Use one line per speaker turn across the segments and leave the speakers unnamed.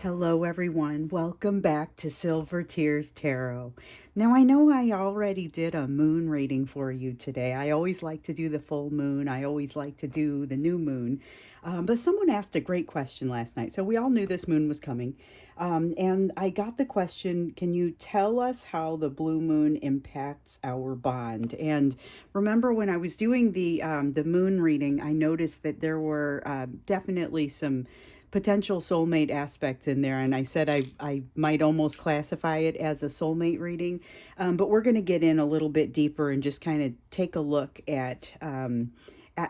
Hello, everyone. Welcome back to Silver Tears Tarot. Now, I know I already did a moon reading for you today. I always like to do the full moon. I always like to do the new moon. But someone asked a great question last night. So we all knew this moon was coming. And I got the question, can you tell us how the blue moon impacts our bond? And remember when I was doing the moon reading, I noticed that there were definitely some potential soulmate aspects in there, and I said I might almost classify it as a soulmate reading, but we're going to get in a little bit deeper and just kind of take a look at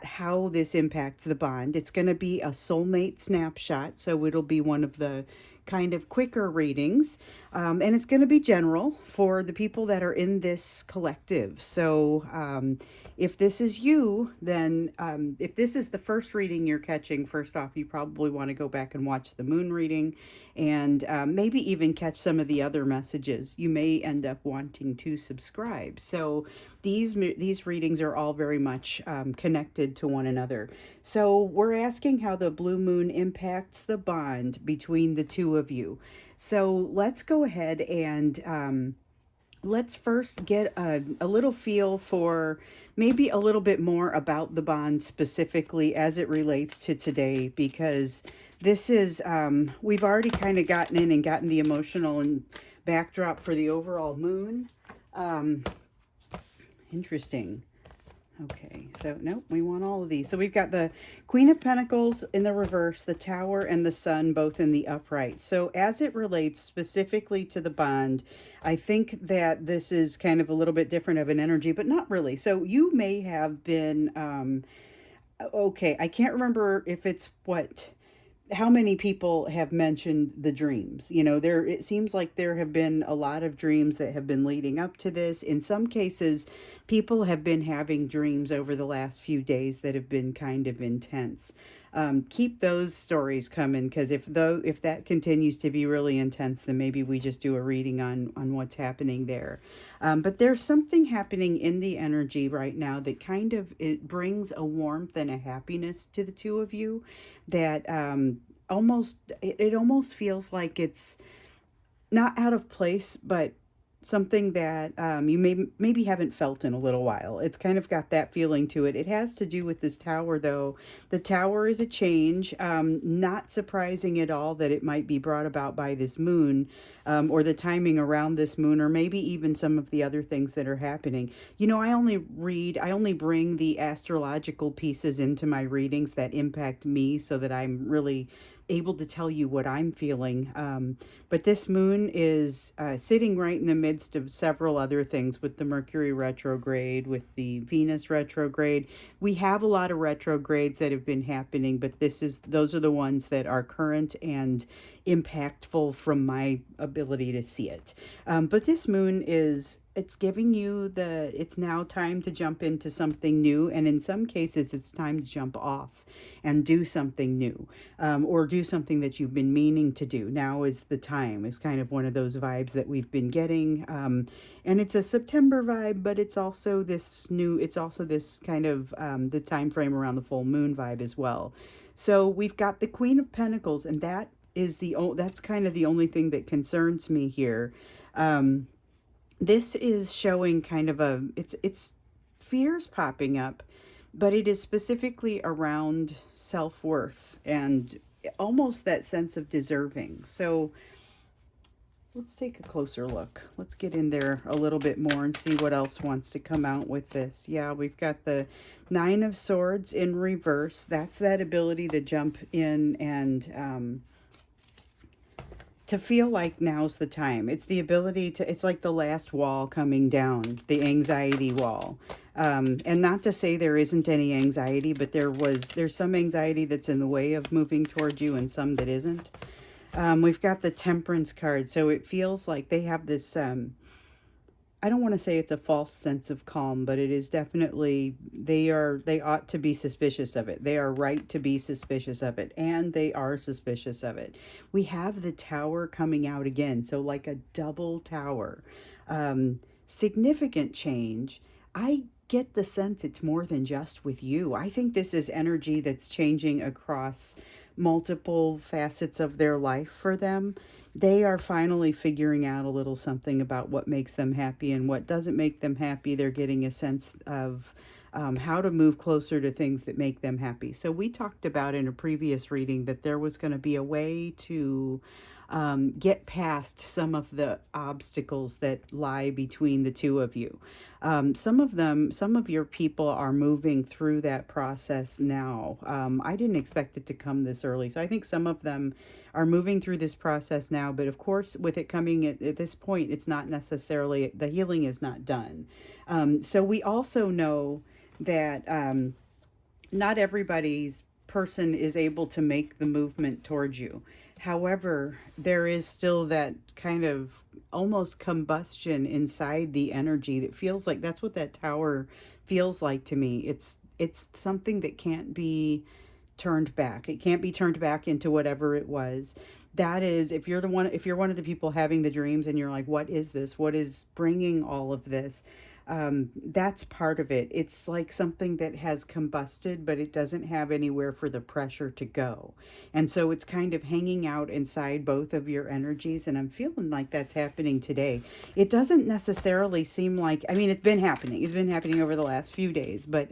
how this impacts the bond. It's going to be a soulmate snapshot, so it'll be one of the kind of quicker readings, and it's going to be general for the people that are in this collective. So if this is you, then if this is the first reading you're catching, first off, you probably want to go back and watch the moon reading and maybe even catch some of the other messages. You may end up wanting to subscribe. So these readings are all very much connected to one another. So we're asking how the blue moon impacts the bond between the two of you. So let's go ahead and let's first get a little feel for maybe a little bit more about the bond specifically as it relates to today, because this is, we've already kind of gotten in and gotten the emotional and backdrop for the overall moon. Interesting. Okay, so nope, we want all of these. So we've got the Queen of Pentacles in the reverse, the Tower, and the Sun both in the upright. So as it relates specifically to the bond, I think that this is kind of a little bit different of an energy, but not really. So you may have been, okay, I can't remember if it's how many people have mentioned the dreams. You know, there, it seems like there have been a lot of dreams that have been leading up to this. In some cases, people have been having dreams over the last few days that have been kind of intense. Keep those stories coming, because if that continues to be really intense, then maybe we just do a reading on what's happening there. But there's something happening in the energy right now that kind of, it brings a warmth and a happiness to the two of you that it almost feels like it's not out of place, but something that you maybe haven't felt in a little while. It's kind of got that feeling to it. It has to do with this tower, though. The tower is a change. Not surprising at all that it might be brought about by this moon, or the timing around this moon, or maybe even some of the other things that are happening. You know, I only bring the astrological pieces into my readings that impact me, so that I'm really able to tell you what I'm feeling. But this moon is sitting right in the midst of several other things, with the Mercury retrograde, with the Venus retrograde. We have a lot of retrogrades that have been happening, but those are the ones that are current and impactful from my ability to see it. But this moon it's giving you it's now time to jump into something new, and in some cases it's time to jump off and do something new, or do something that you've been meaning to do. Now is the time, is kind of one of those vibes that we've been getting, and it's a September vibe, but it's also this kind of the time frame around the full moon vibe as well. So we've got the Queen of Pentacles, and that's kind of the only thing that concerns me here. This is showing kind of it's fears popping up, but it is specifically around self-worth and almost that sense of deserving. So let's take a closer look. Let's get in there a little bit more and see what else wants to come out with this. Yeah, we've got the Nine of Swords in reverse. That's that ability to jump in and to feel like now's the time. It's the ability to, it's like the last wall coming down, the anxiety wall. And not to say there isn't any anxiety, but there's some anxiety that's in the way of moving towards you and some that isn't. We've got the Temperance card. So it feels like they have this, I don't want to say it's a false sense of calm, but it is definitely, they ought to be suspicious of it. They are right to be suspicious of it, and they are suspicious of it. We have the Tower coming out again, so like a double tower. Significant change. I get the sense it's more than just with you. I think this is energy that's changing across multiple facets of their life for them. They are finally figuring out a little something about what makes them happy and what doesn't make them happy. They're getting a sense of how to move closer to things that make them happy. So we talked about in a previous reading that there was going to be a way to get past some of the obstacles that lie between the two of you. Some of your people are moving through that process now. I didn't expect it to come this early. So I think some of them are moving through this process now. But of course, with it coming at this point, it's not necessarily, the healing is not done. So we also know that not everybody's person is able to make the movement towards you. However, there is still that kind of almost combustion inside the energy that feels like that's what that tower feels like to me. It's something that can't be turned back. It can't be turned back into whatever it was. That is, if you're one of the people having the dreams and you're like, what is this? What is bringing all of this? That's part of it. It's like something that has combusted, but it doesn't have anywhere for the pressure to go. And so it's kind of hanging out inside both of your energies. And I'm feeling like that's happening today. It doesn't necessarily seem like, I mean, it's been happening. It's been happening over the last few days, but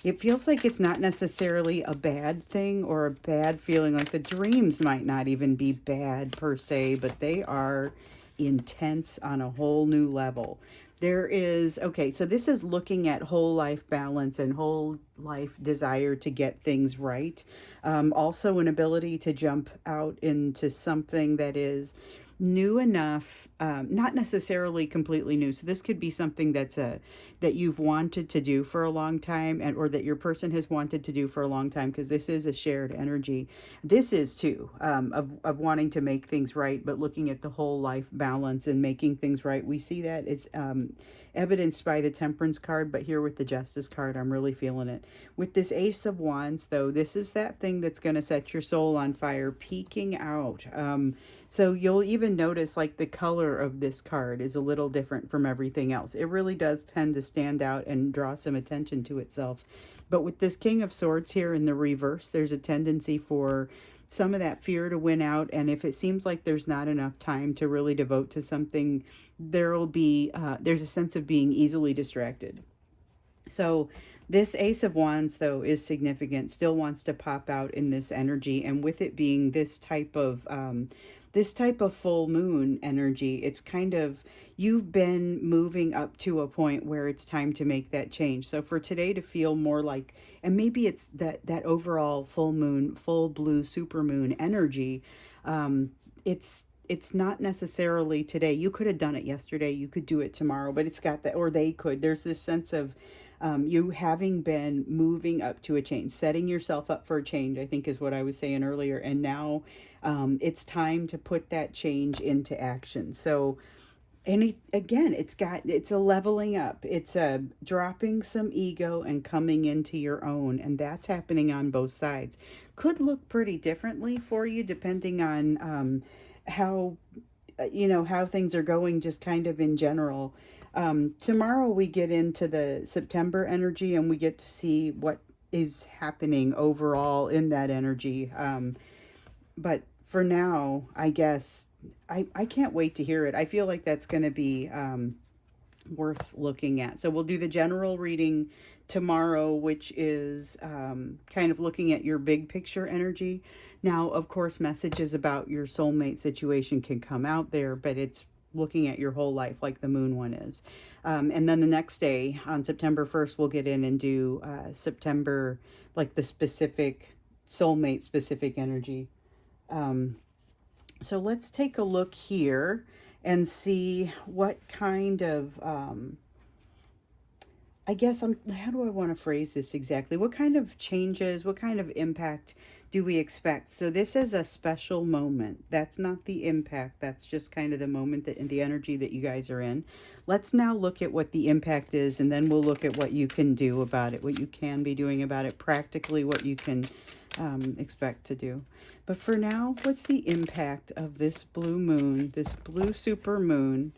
it feels like it's not necessarily a bad thing or a bad feeling. Like the dreams might not even be bad per se, but they are intense on a whole new level. There is, okay, so this is looking at whole life balance and whole life desire to get things right. Also an ability to jump out into something that is new enough, not necessarily completely new. So this could be something that you've wanted to do for a long time, and or that your person has wanted to do for a long time, because this is a shared energy. This is too, of wanting to make things right, but looking at the whole life balance and making things right. We see that it's evidenced by the Temperance card, but here with the Justice card, I'm really feeling it. With this Ace of Wands, though, this is that thing that's going to set your soul on fire, peeking out. So you'll even notice like the color of this card is a little different from everything else. It really does tend to stand out and draw some attention to itself. But with this King of Swords here in the reverse, there's a tendency for some of that fear to win out. And if it seems like there's not enough time to really devote to something, there's a sense of being easily distracted. So this Ace of Wands, though, is significant, still wants to pop out in this energy. And with it being this type of full moon energy, it's kind of, you've been moving up to a point where it's time to make that change. So for today to feel more like, and maybe it's that overall full moon, full blue super moon energy, it's not necessarily today. You could have done it yesterday, you could do it tomorrow, but it's got that, or they could. There's this sense of you having been moving up to a change, setting yourself up for a change, I think is what I was saying earlier. And now it's time to put that change into action. So, and again, it's a leveling up. It's a dropping some ego and coming into your own. And that's happening on both sides. Could look pretty differently for you depending on how things are going, just kind of in general. Tomorrow we get into the September energy and we get to see what is happening overall in that energy. But for now, I guess I can't wait to hear it. I feel like that's going to be worth looking at. So we'll do the general reading tomorrow, which is kind of looking at your big picture energy. Now, of course, messages about your soulmate situation can come out there, but it's looking at your whole life like the moon one is. And then the next day on September 1st, we'll get in and do September, like the specific soulmate specific energy. So let's take a look here and see what kind of, how do I want to phrase this exactly? What kind of changes, what kind of impact do we expect? So this is a special moment. That's not the impact. That's just kind of the moment that, and the energy that you guys are in. Let's now look at what the impact is, and then we'll look at what you can do about it, what you can be doing about it, practically what you can expect to do. But for now, what's the impact of this blue moon, this blue super moon?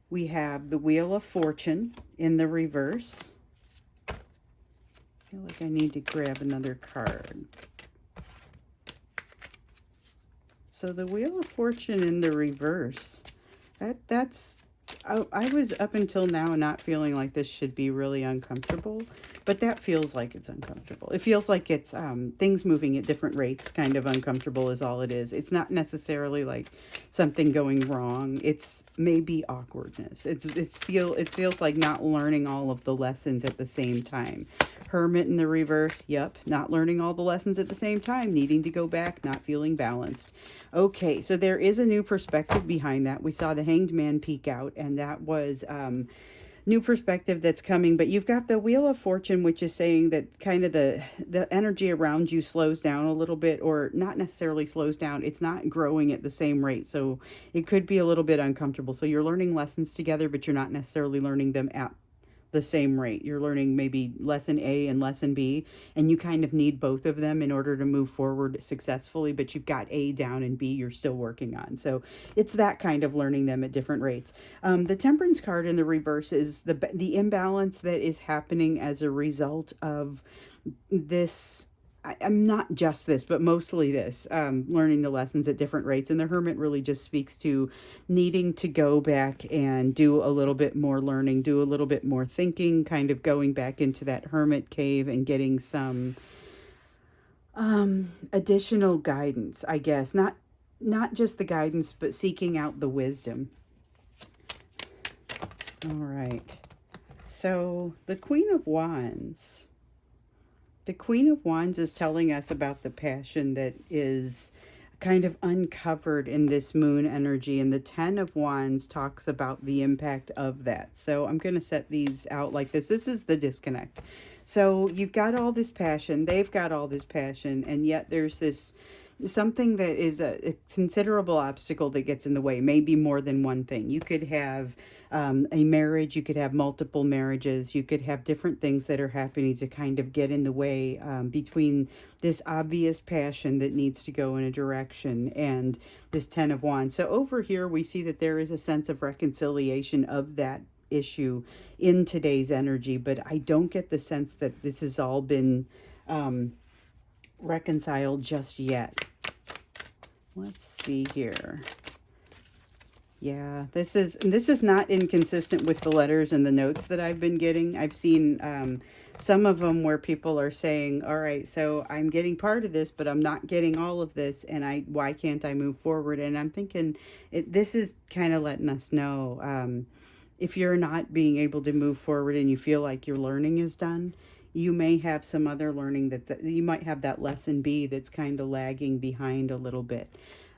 We have the Wheel of Fortune in the reverse. I feel like I need to grab another card. So the Wheel of Fortune in the reverse. That's I was up until now not feeling like this should be really uncomfortable, but that feels like it's uncomfortable. It feels like it's things moving at different rates, kind of uncomfortable is all it is. It's not necessarily like something going wrong. It's maybe awkwardness. It feels like not learning all of the lessons at the same time. Hermit in the reverse, yep, not learning all the lessons at the same time, needing to go back, not feeling balanced. Okay, so there is a new perspective behind that. We saw the Hanged Man peek out, and that was new perspective that's coming. But you've got the Wheel of Fortune, which is saying that kind of the energy around you slows down a little bit, or not necessarily slows down. It's not growing at the same rate, so it could be a little bit uncomfortable. So you're learning lessons together, but you're not necessarily learning them at the same rate. You're learning maybe lesson A and lesson B, and you kind of need both of them in order to move forward successfully, but you've got A down and B you're still working on. So it's that kind of learning them at different rates. The Temperance card in the reverse is the imbalance that is happening as a result of this. I'm not just this, but mostly this, learning the lessons at different rates. And the Hermit really just speaks to needing to go back and do a little bit more learning, do a little bit more thinking, kind of going back into that Hermit cave and getting some additional guidance, I guess. Not just the guidance, but seeking out the wisdom. All right. So the Queen of Wands. The Queen of Wands is telling us about the passion that is kind of uncovered in this moon energy, and the 10 of Wands talks about the impact of that. So I'm going to set these out like this. This is the disconnect. So you've got all this passion, they've got all this passion, and yet there's this something that is a considerable obstacle that gets in the way, maybe more than one thing. You could have a marriage, you could have multiple marriages, you could have different things that are happening to kind of get in the way between this obvious passion that needs to go in a direction and this 10 of Wands. So over here we see that there is a sense of reconciliation of that issue in today's energy, but I don't get the sense that this has all been reconciled just yet. Let's see here. Yeah, this is not inconsistent with the letters and the notes that I've been getting. I've seen some of them where people are saying, all right, so I'm getting part of this, but I'm not getting all of this, and why can't I move forward? And I'm thinking this is kind of letting us know if you're not being able to move forward and you feel like your learning is done, you may have some other learning that you might have that lesson B that's kind of lagging behind a little bit.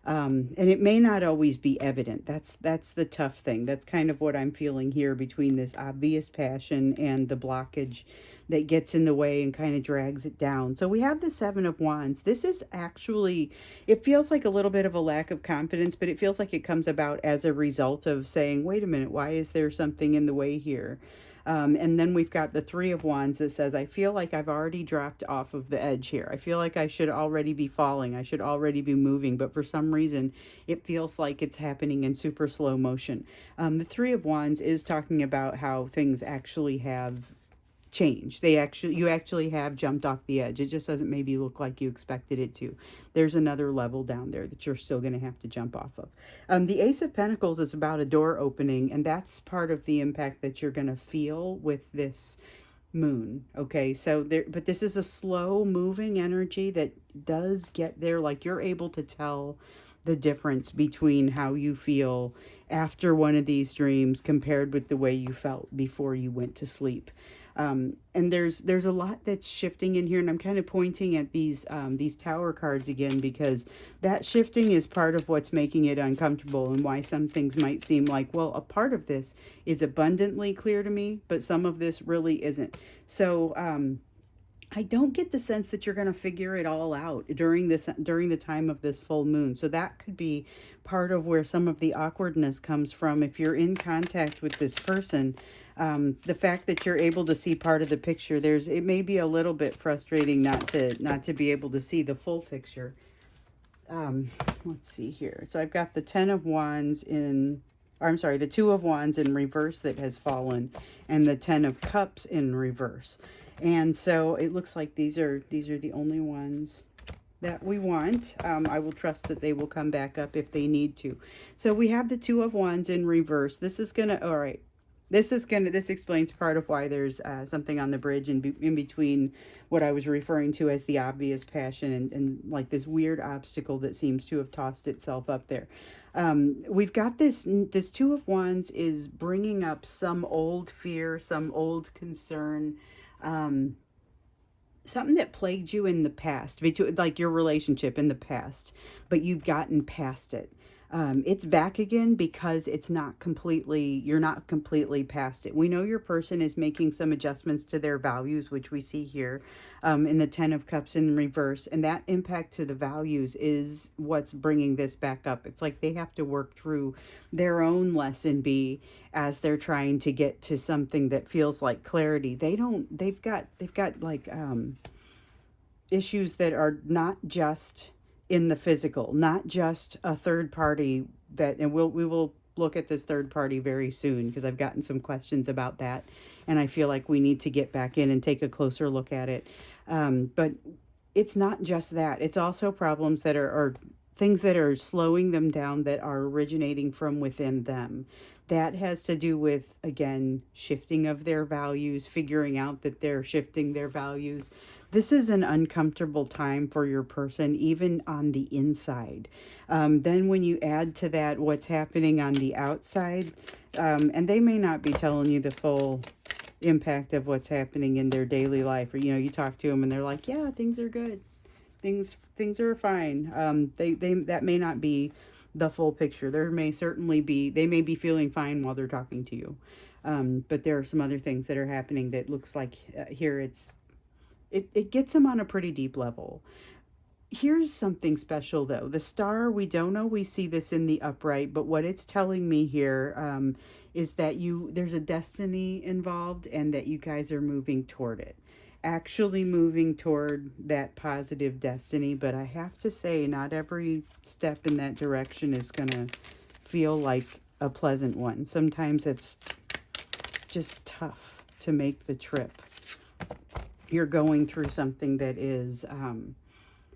And it may not always be evident. That's the tough thing. That's kind of what I'm feeling here between this obvious passion and the blockage that gets in the way and kind of drags it down. So we have the 7 of Wands. This is actually, it feels like a little bit of a lack of confidence, but it feels like it comes about as a result of saying, wait a minute, why is there something in the way here? And then we've got the 3 of Wands that says, I feel like I've already dropped off of the edge here. I feel like I should already be falling. I should already be moving. But for some reason, it feels like it's happening in super slow motion. The 3 of Wands is talking about how things actually have changed. You actually have jumped off the edge. It just doesn't maybe look like you expected it to. There's another level down there that you're still going to have to jump off of. The Ace of Pentacles is about a door opening, and that's part of the impact that you're going to feel with this moon. Okay, so but this is a slow moving energy that does get there. Like, you're able to tell the difference between how you feel after one of these dreams compared with the way you felt before you went to sleep. And there's a lot that's shifting in here, and I'm kind of pointing at these tower cards again, because that shifting is part of what's making it uncomfortable, and why some things might seem like, well, a part of this is abundantly clear to me, but some of this really isn't. So I don't get the sense that you're going to figure it all out during the time of this full moon. So that could be part of where some of the awkwardness comes from. If you're in contact with this person, the fact that you're able to see part of the picture, it may be a little bit frustrating not to be able to see the full picture. Let's see here. So I've got the 10 of Wands the 2 of Wands in reverse that has fallen, and the 10 of Cups in reverse. And so it looks like these are the only ones that we want. I will trust that they will come back up if they need to. So we have the Two of Wands in reverse. This is gonna, all right. This explains part of why there's something on the bridge in between what I was referring to as the obvious passion and like this weird obstacle that seems to have tossed itself up there. We've got this Two of Wands is bringing up some old fear, some old concern, something that plagued you in the past, between like your relationship in the past, but you've gotten past it. It's back again because you're not completely past it. We know your person is making some adjustments to their values, which we see here in the Ten of Cups in reverse. And that impact to the values is what's bringing this back up. It's like they have to work through their own lesson B as they're trying to get to something that feels like clarity. They've got like issues that are not just in the physical, not just a third party and we will look at this third party very soon because I've gotten some questions about that and I feel like we need to get back in and take a closer look at it. But it's not just that. It's also problems that are things that are slowing them down that are originating from within them. That has to do with, again, shifting of their values, figuring out that they're shifting their values. This is an uncomfortable time for your person, even on the inside. Then when you add to that what's happening on the outside, and they may not be telling you the full impact of what's happening in their daily life, or you talk to them and they're like, yeah, things are good, things are fine. They that may not be the full picture. They may be feeling fine while they're talking to you, but there are some other things that are happening that looks like here it gets them on a pretty deep level. Here's something special though. The star, we don't always see this in the upright, but what it's telling me here is that there's a destiny involved and that you guys are moving toward it. Actually moving toward that positive destiny, but I have to say not every step in that direction is going to feel like a pleasant one. Sometimes it's just tough to make the trip. You're going through something that is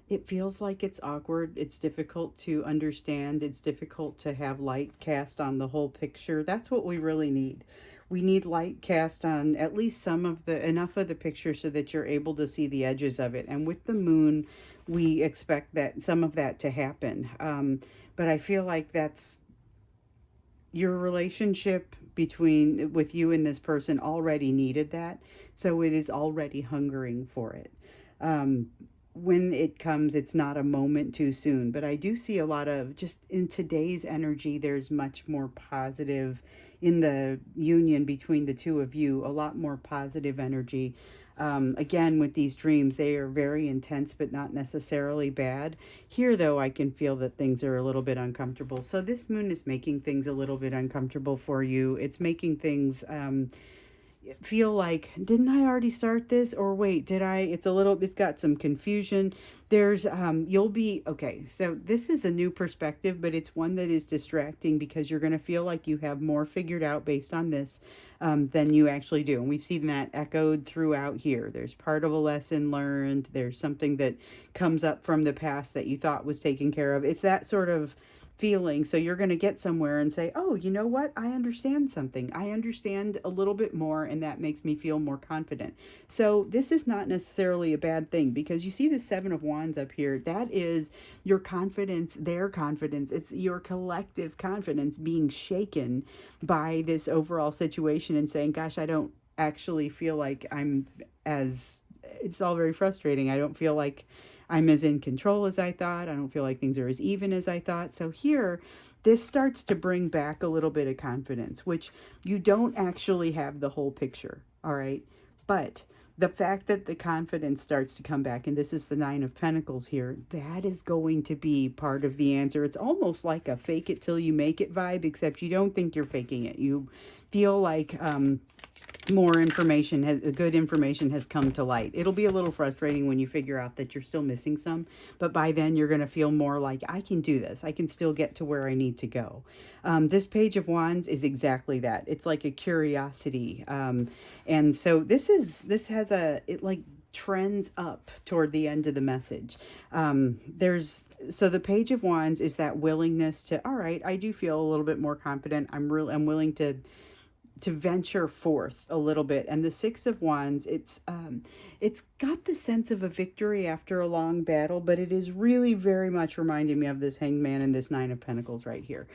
it feels like it's awkward. It's difficult to understand. It's difficult to have light cast on the whole picture. That's what we really need. We need light cast on at least enough of the picture so that you're able to see the edges of it. And with the moon, we expect that some of that to happen. But I feel like that's your relationship with you and this person already needed that. So it is already hungering for it. When it comes, it's not a moment too soon. But I do see a lot of, just in today's energy, there's much more positive in the union between the two of you, a lot more positive energy. Again, with these dreams, they are very intense, but not necessarily bad. Here, though, I can feel that things are a little bit uncomfortable. So this moon is making things a little bit uncomfortable for you. It's making things feel like, didn't I already start this? Or wait, did I? It's got some confusion. There's, okay, so this is a new perspective, but it's one that is distracting because you're going to feel like you have more figured out based on this than you actually do. And we've seen that echoed throughout here. There's part of a lesson learned. There's something that comes up from the past that you thought was taken care of. It's that sort of feeling. So you're going to get somewhere and say, oh, you know what? I understand something. I understand a little bit more, and that makes me feel more confident. So this is not necessarily a bad thing because you see the Seven of Wands up here. That is your confidence, their confidence. It's your collective confidence being shaken by this overall situation and saying, gosh, I don't actually feel like it's all very frustrating. I don't feel like I'm as in control as I thought. I don't feel like things are as even as I thought. So here, this starts to bring back a little bit of confidence, which you don't actually have the whole picture, all right? But the fact that the confidence starts to come back, and this is the Nine of Pentacles here, that is going to be part of the answer. It's almost like a fake it till you make it vibe, except you don't think you're faking it. You feel like good information has come to light. It'll be a little frustrating when you figure out that you're still missing some, but by then you're going to feel more like, I can do this. I can still get to where I need to go. This Page of Wands is exactly that. It's like a curiosity. And so it trends up toward the end of the message. So the Page of Wands is that willingness to, all right, I do feel a little bit more confident. I'm willing to venture forth a little bit. And the Six of Wands, it's got the sense of a victory after a long battle, but it is really very much reminding me of this Hanged Man and this Nine of Pentacles right here.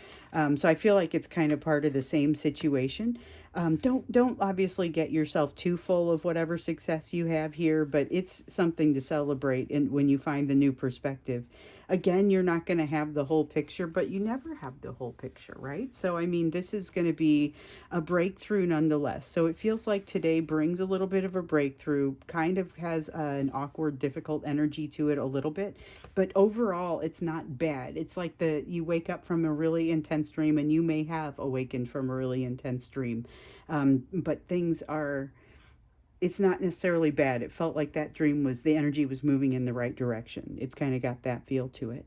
So I feel like it's kind of part of the same situation. Don't obviously get yourself too full of whatever success you have here, but it's something to celebrate when you find the new perspective. Again, you're not going to have the whole picture, but you never have the whole picture, right? So, I mean, this is going to be a breakthrough nonetheless. So it feels like today brings a little bit of a breakthrough, kind of has an awkward, difficult energy to it a little bit, but overall, it's not bad. It's like you wake up from a really intense dream, and you may have awakened from a really intense dream, but it's not necessarily bad. It felt like that dream the energy was moving in the right direction. It's kind of got that feel to it.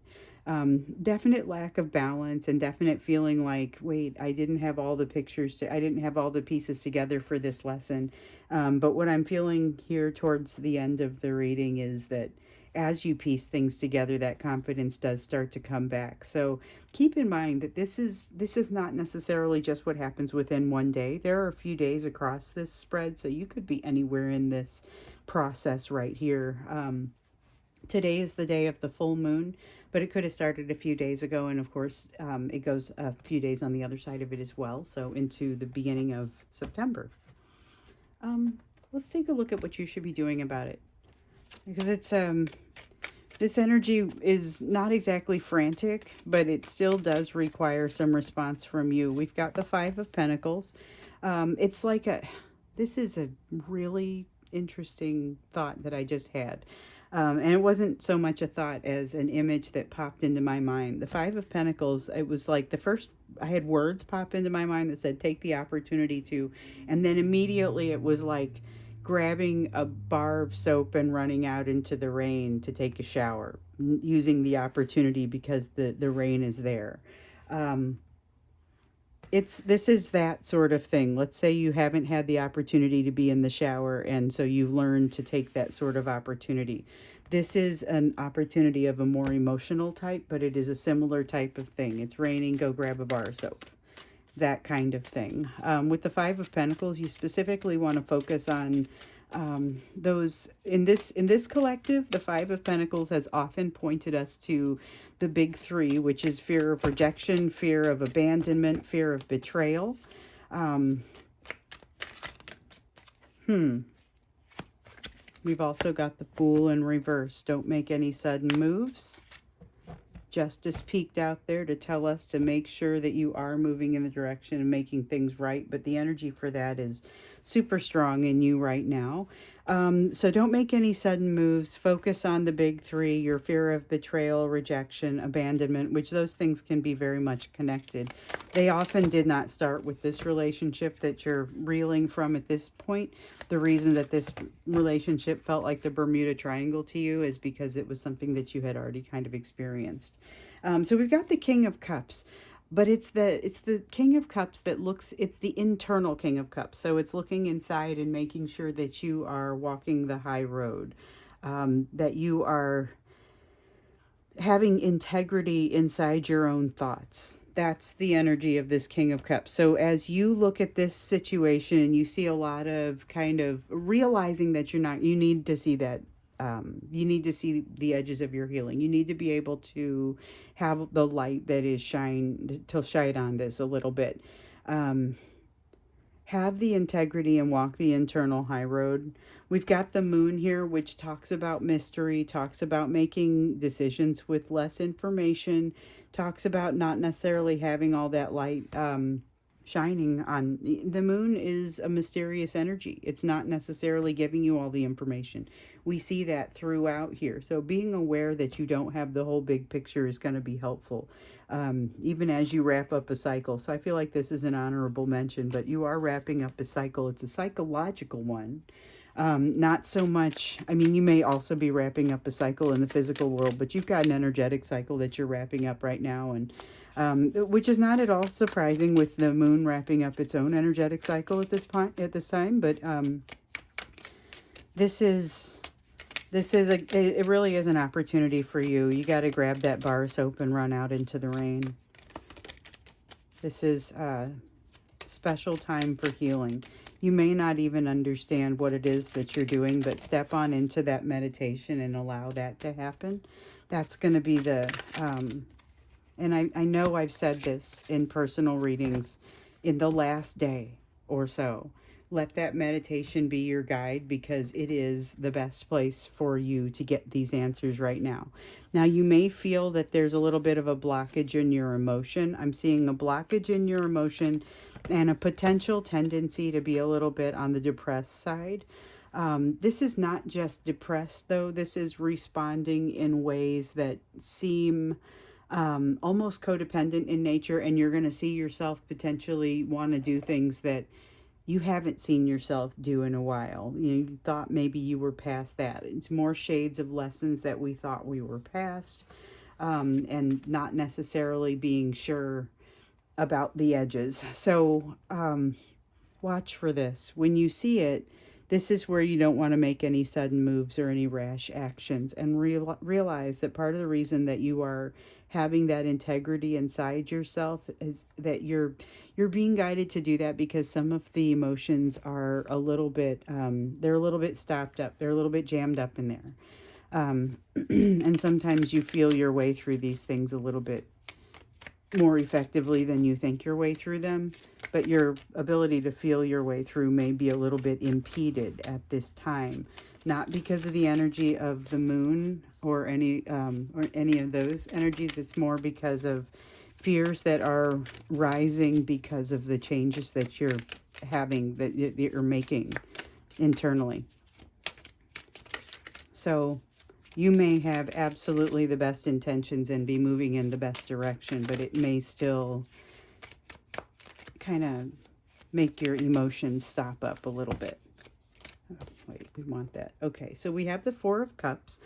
Definite lack of balance and definite feeling like, wait, I didn't have all the I didn't have all the pieces together for this lesson. But what I'm feeling here towards the end of the reading is that as you piece things together, that confidence does start to come back. So keep in mind that this is not necessarily just what happens within one day. There are a few days across this spread, so you could be anywhere in this process right here. Today is the day of the full moon, but it could have started a few days ago, and of course it goes a few days on the other side of it as well, so into the beginning of September. Let's take a look at what you should be doing about it, because it's this energy is not exactly frantic, but it still does require some response from you. We've got the Five of Pentacles. It's like this is a really interesting thought that I just had. And it wasn't so much a thought as an image that popped into my mind. The Five of Pentacles, it was like I had words pop into my mind that said, take the opportunity to, and then immediately it was like grabbing a bar of soap and running out into the rain to take a shower, using the opportunity because the rain is there. This is that sort of thing. Let's say you haven't had the opportunity to be in the shower, and so you've learned to take that sort of opportunity. This is an opportunity of a more emotional type, but it is a similar type of thing. It's raining, go grab a bar of soap. That kind of thing. With the Five of Pentacles, you specifically want to focus on those in this collective. The Five of Pentacles has often pointed us to the big three, which is fear of rejection, fear of abandonment, fear of betrayal. We've also got the Fool in reverse. Don't make any sudden moves. Justice peeked out there to tell us to make sure that you are moving in the direction and making things right, but the energy for that is super strong in you right now. So don't make any sudden moves. Focus on the big three, your fear of betrayal, rejection, abandonment, which those things can be very much connected. They often did not start with this relationship that you're reeling from at this point. The reason that this relationship felt like the Bermuda Triangle to you is because it was something that you had already kind of experienced. So we've got the King of Cups. But it's the King of Cups it's the internal King of Cups. So it's looking inside and making sure that you are walking the high road, that you are having integrity inside your own thoughts. That's the energy of this King of Cups. So as you look at this situation and you see a lot of kind of realizing that you need to see that. You need to see the edges of your healing. You need to be able to have the light that is shine on this a little bit. Have the integrity and walk the internal high road. We've got the Moon here, which talks about mystery, talks about making decisions with less information, talks about not necessarily having all that light shining on. The Moon is a mysterious energy. It's not necessarily giving you all the information. We see that throughout here. So being aware that you don't have the whole big picture is going to be helpful, even as you wrap up a cycle. So I feel like this is an honorable mention, but you are wrapping up a cycle. It's a psychological one. Not so much, I mean, you may also be wrapping up a cycle in the physical world, but you've got an energetic cycle that you're wrapping up right now, and which is not at all surprising with the Moon wrapping up its own energetic cycle at this time. But this is This is it really is an opportunity for you. You got to grab that bar of soap and run out into the rain. This is a special time for healing. You may not even understand what it is that you're doing, but step on into that meditation and allow that to happen. That's going to be the, and I know I've said this in personal readings in the last day or so. Let that meditation be your guide, because it is the best place for you to get these answers right now. Now, you may feel that there's a little bit of a blockage in your emotion. I'm seeing a blockage in your emotion and a potential tendency to be a little bit on the depressed side. This is not just depressed, though. This is responding in ways that seem almost codependent in nature, and you're going to see yourself potentially want to do things that you haven't seen yourself do in a while. You thought maybe you were past that. It's more shades of lessons that we thought we were past, and not necessarily being sure about the edges. So watch for this. When you see it, this is where you don't want to make any sudden moves or any rash actions, and realize that part of the reason that you are having that integrity inside yourself is that you're being guided to do that because some of the emotions are a little bit they're a little bit stopped up, they're a little bit jammed up in there, and sometimes you feel your way through these things a little bit more effectively than you think your way through them, but your ability to feel your way through may be a little bit impeded at this time, not because of the energy of the moon or any of those energies. It's more because of fears that are rising because of the changes that you're having, that you're making internally. So you may have absolutely the best intentions and be moving in the best direction, but it may still kind of make your emotions stop up a little bit. Oh, wait, we want that. Okay, so we have the Four of Cups.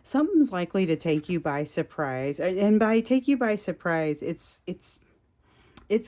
Something's likely to take you by surprise. And by take you by surprise, it's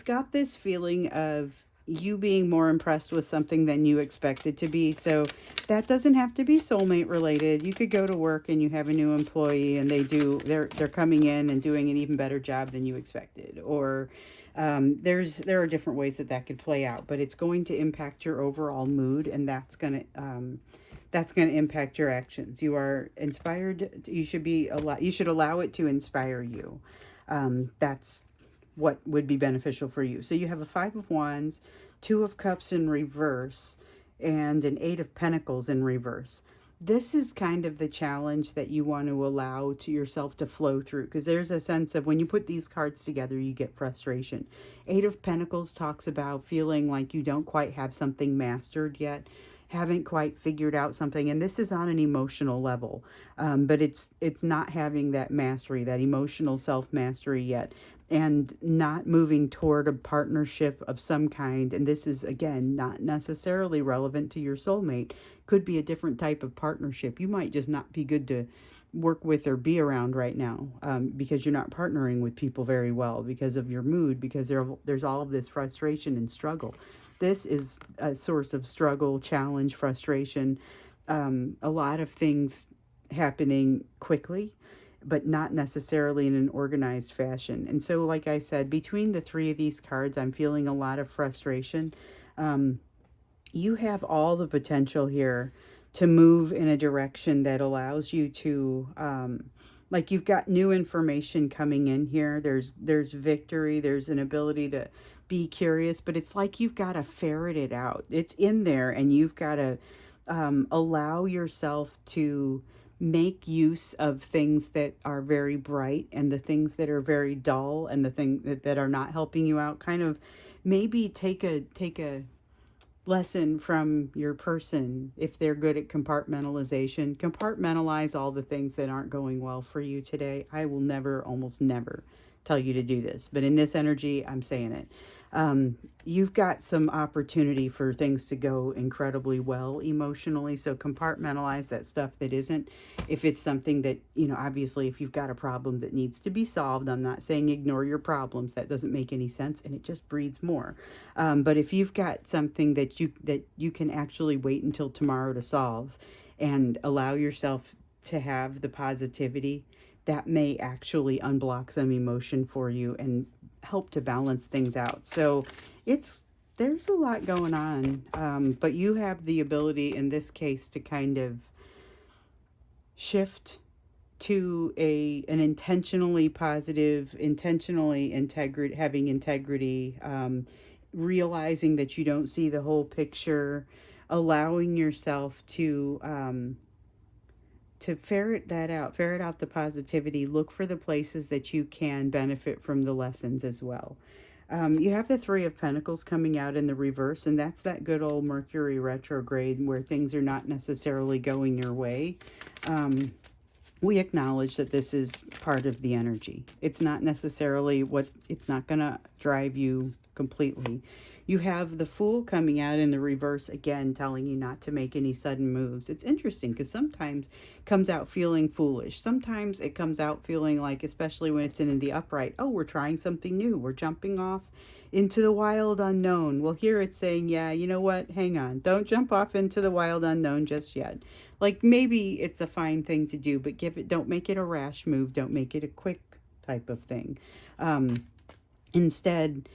got this feeling of you being more impressed with something than you expected to be. So that doesn't have to be soulmate related. You could go to work and you have a new employee and they're coming in and doing an even better job than you expected. Or there are different ways that could play out, but it's going to impact your overall mood, and that's going to impact your actions. You are inspired. You should allow it to inspire you. That's what would be beneficial for you. So you have a Five of Wands, Two of Cups in reverse, and an Eight of Pentacles in reverse. This is kind of the challenge that you want to allow to yourself to flow through, because there's a sense of when you put these cards together, you get frustration. Eight of Pentacles talks about feeling like you don't quite have something mastered yet, haven't quite figured out something, and this is on an emotional level, but it's not having that mastery, that emotional self-mastery yet, and not moving toward a partnership of some kind. And this is, again, not necessarily relevant to your soulmate. Could be a different type of partnership. You might just not be good to work with or be around right now, because you're not partnering with people very well because of your mood, because there's all of this frustration and struggle. This is a source of struggle, challenge, frustration, a lot of things happening quickly, but not necessarily in an organized fashion. And so, like I said, between the three of these cards, I'm feeling a lot of frustration. You have all the potential here to move in a direction that allows you to, like, you've got new information coming in here. There's victory. There's an ability to be curious, but it's like you've got to ferret it out. It's in there, and you've got to allow yourself to make use of things that are very bright and the things that are very dull and the things that are not helping you out. Kind of maybe take a lesson from your person. If they're good at compartmentalization, compartmentalize all the things that aren't going well for you today. I will almost never tell you to do this, but in this energy, I'm saying it. You've got some opportunity for things to go incredibly well emotionally. So compartmentalize that stuff that isn't. If it's something that, obviously if you've got a problem that needs to be solved, I'm not saying ignore your problems. That doesn't make any sense, and it just breeds more. But if you've got something that you can actually wait until tomorrow to solve, and allow yourself to have the positivity, that may actually unblock some emotion for you and help to balance things out. So there's a lot going on, but you have the ability in this case to kind of shift to an intentionally positive, intentionally having integrity, realizing that you don't see the whole picture, allowing yourself to ferret out the positivity, look for the places that you can benefit from the lessons as well. You have the Three of Pentacles coming out in the reverse, and that's that good old Mercury retrograde where things are not necessarily going your way. We acknowledge that this is part of the energy. It's not necessarily it's not going to drive you completely. You have the Fool coming out in the reverse again, telling you not to make any sudden moves. It's interesting because sometimes it comes out feeling foolish. Sometimes it comes out feeling like, especially when it's in the upright, oh, we're trying something new. We're jumping off into the wild unknown. Well, here it's saying, yeah, you know what? Hang on. Don't jump off into the wild unknown just yet. Like, maybe it's a fine thing to do, but don't make it a rash move. Don't make it a quick type of thing. Instead,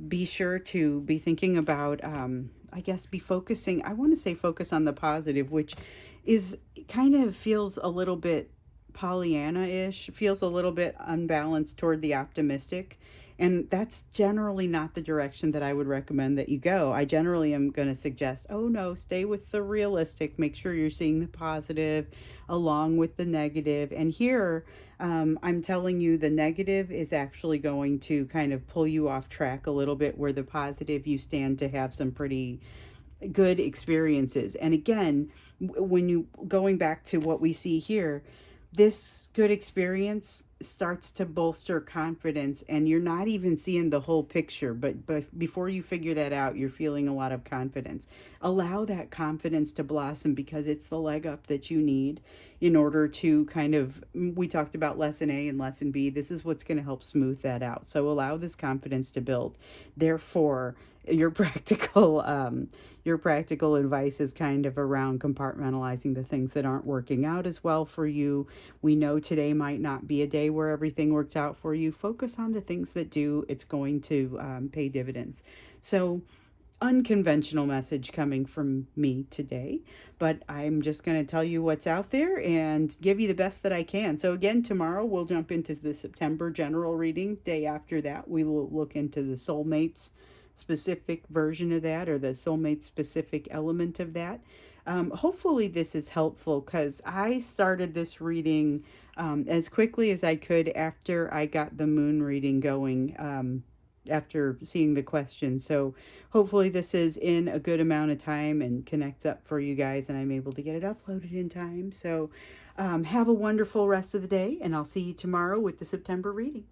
be sure to be thinking about, I guess, I want to say focus on the positive, which is kind of feels a little bit Pollyanna-ish, feels a little bit unbalanced toward the optimistic. And that's generally not the direction that I would recommend that you go. I generally am going to suggest, oh no, stay with the realistic. Make sure you're seeing the positive along with the negative. And here, I'm telling you the negative is actually going to kind of pull you off track a little bit, where the positive you stand to have some pretty good experiences. And again, when you going back to what we see here, this good experience starts to bolster confidence, and you're not even seeing the whole picture, but before you figure that out, you're feeling a lot of confidence. Allow that confidence to blossom, because it's the leg up that you need in order to kind of, we talked about lesson A and lesson B, this is what's going to help smooth that out. So allow this confidence to build. Therefore, your practical advice is kind of around compartmentalizing the things that aren't working out as well for you. We know today might not be a day where everything works out for you. Focus on the things that do. It's going to pay dividends. So, unconventional message coming from me today, but I'm just going to tell you what's out there and give you the best that I can. So again, tomorrow we'll jump into the September general reading. Day after that, we will look into the soulmates specific version of that, or the soulmate specific element of that. Hopefully this is helpful, because I started this reading as quickly as I could after I got the moon reading going, after seeing the question. So hopefully this is in a good amount of time and connects up for you guys, and I'm able to get it uploaded in time. So have a wonderful rest of the day, and I'll see you tomorrow with the September reading.